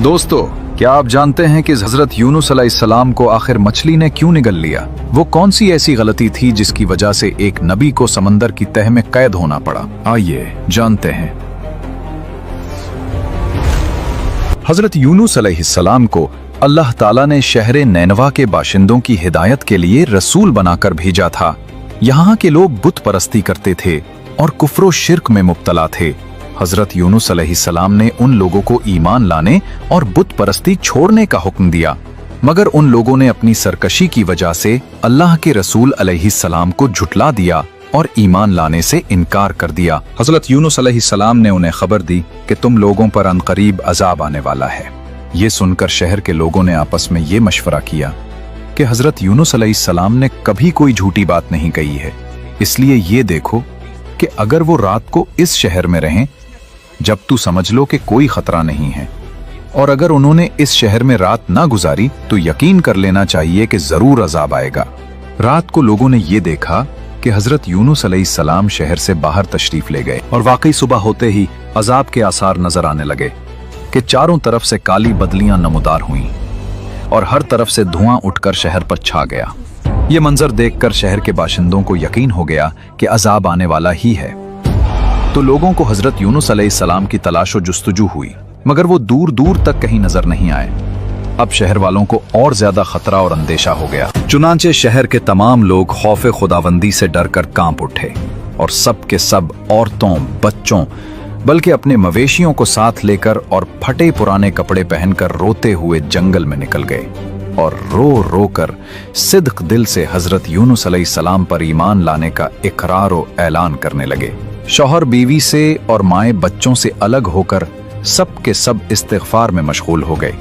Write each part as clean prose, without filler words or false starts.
दोस्तों, क्या आप जानते हैं कि हजरत यूनुस अलैहिस्सलाम को आखिर मछली ने क्यों निगल लिया? वो कौन सी ऐसी गलती थी जिसकी वजह से एक नबी को समंदर की तह में कैद होना पड़ा? आइए जानते हैं। हजरत यूनुस अलैहिस्सलाम को अल्लाह ताला ने शहर नैनवा के बाशिंदों की हिदायत के लिए रसूल बनाकर भेजा था। यहाँ के लोग बुत परस्ती करते थे और कुफ्र शिर्क में मुब्तला थे। हजरत यूनुस अलैहिस्सलाम ने उन लोगों को ईमान लाने और बुत परस्ती छोड़ने का हुक्म दिया, मगर उन लोगों ने अपनी सरकशी की वजह से अल्लाह के रसूल अलैहिस्सलाम को झुटला दिया और ईमान लाने से इनकार कर दिया। हजरत यूनुस अलैहिस्सलाम ने उन्हें खबर दी कि तुम लोगों पर अनकरीब अजाब आने वाला है। ये सुनकर शहर के लोगों ने आपस में ये मशवरा किया कि हजरत यूनुस अलैहिस्सलाम ने कभी कोई झूठी बात नहीं कही है, इसलिए ये देखो कि अगर वो रात को इस शहर में रहें जब तू समझ लो कि कोई खतरा नहीं है, और अगर उन्होंने इस शहर में रात ना गुजारी तो यकीन कर लेना चाहिए कि जरूर अजाब आएगा। रात को लोगों ने ये देखा कि हजरत यूनुस अलैहिस्सलाम शहर से बाहर तशरीफ ले गए और वाकई सुबह होते ही अजाब के आसार नजर आने लगे कि चारों तरफ से काली बदलियां नमूदार हुईं और हर तरफ से धुआं उठकर शहर पर छा गया। ये मंजर देखकर शहर के बाशिंदों को यकीन हो गया कि अजाब आने वाला ही है। तो लोगों को हजरत यूनुस अलैहिस्सलाम की तलाश व जुस्तजू हुई, मगर वो दूर दूर तक कहीं नजर नहीं आए। अब शहर वालों को और ज्यादा खतरा और अंदेशा हो गया। चुनांचे शहर के तमाम लोग खौफे खुदाबंदी से डरकर कांप उठे और सब के सब औरतों, बच्चों, बल्कि अपने मवेशियों को साथ लेकर और फटे पुराने कपड़े पहनकर रोते हुए जंगल में निकल गए और रो रो कर सिद्क दिल से हजरत यूनुस अलैहिस्सलाम पर ईमान लाने का इकरार व ऐलान करने लगे। शौहर बीवी से और माए बच्चों से अलग होकर सब के सब इस्तिग़फ़ार में मशगूल हो गए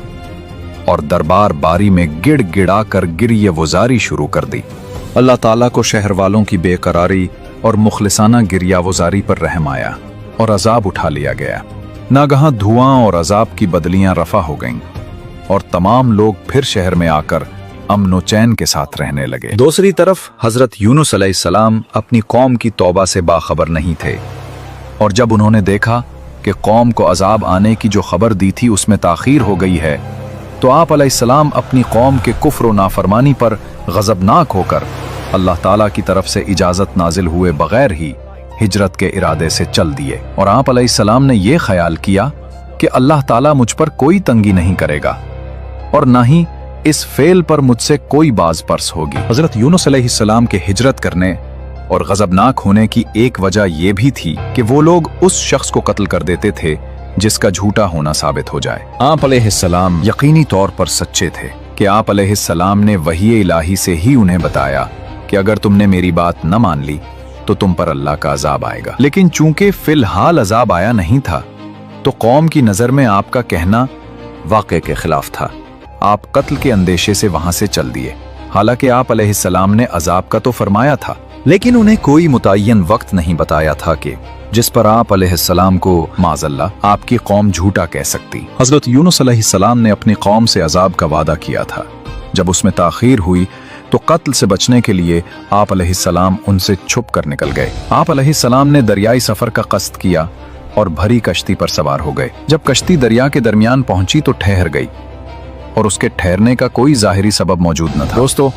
और दरबार बारी में गिड़ गिड़ा कर गिरिये वज़ारी शुरू कर दी। अल्लाह ताला को शहर वालों की बेकरारी और मुखलिसाना गिरिया वज़ारी पर रहम आया और अजाब उठा लिया गया। नागहां धुआं और अजाब की बदलियां रफा हो गईं और तमाम लोग फिर शहर में आकर अमन चैन के साथ रहने लगे। दूसरी तरफ हजरत यूनुस अलैहिस्सलाम अपनी कौम की तौबा से बाखबर नहीं थे, और जब उन्होंने देखा कि कौम को अजाब आने की जो खबर दी थी उसमें ताखीर हो गई है, तो आप अलैहिस्सलाम अपनी कौम के कुफ्र व नाफरमानी पर गजबनाक होकर अल्लाह ताला की तरफ से इजाजत नाजिल हुए बगैर ही हिजरत के इरादे से चल दिए। और आप अलैहिस्सलाम ने यह ख्याल किया कि अल्लाह ताला मुझ पर कोई तंगी नहीं करेगा और न ही इस फेल पर मुझसे कोई बाज पर्स होगी। हजरत यूनुस अलैहिस्सलाम के हिजरत करने और गजबनाक होने की एक वजह यह भी थी कि वो लोग उस शख्स को कत्ल कर देते थे जिसका झूठा होना साबित हो जाए। आप अलैहिस्सलाम यकीनी तौर पर सच्चे थे कि आप अलैहिस्सलाम ने वही इलाही से ही उन्हें बताया कि अगर तुमने मेरी बात न मान ली तो तुम पर अल्लाह का अजाब आएगा। लेकिन चूंकि फिलहाल अजाब आया नहीं था, तो कौम की नजर में आपका कहना वाक़े के खिलाफ था। आप कत्ल के अंदेशे से वहां से चल दिए। हालांकि आप अलैहिस्सलाम ने अजाब का तो फरमाया था, लेकिन उन्हें कोई मुतय्यन वक्त नहीं बताया था कि जिस पर आप अलैहिस्सलाम को माज़अल्लाह आपकी कौम झूठा कह सकती। हजरत यूनुस अलैहिस्सलाम ने अपनी कौम से अजाब का वादा किया था। जब उसमें ताखीर हुई तो कत्ल से बचने के लिए आप अलैहिस्सलाम उनसे छुप कर निकल गए। आप अलैहिस्सलाम ने दरियाई सफर का कस्द किया और भरी कश्ती पर सवार हो गए। जब कश्ती दरिया के दरमियान पहुंची तो ठहर गई और उसके ठहरने का कोई जाहिरी सबब मौजूद न था। दोस्तों,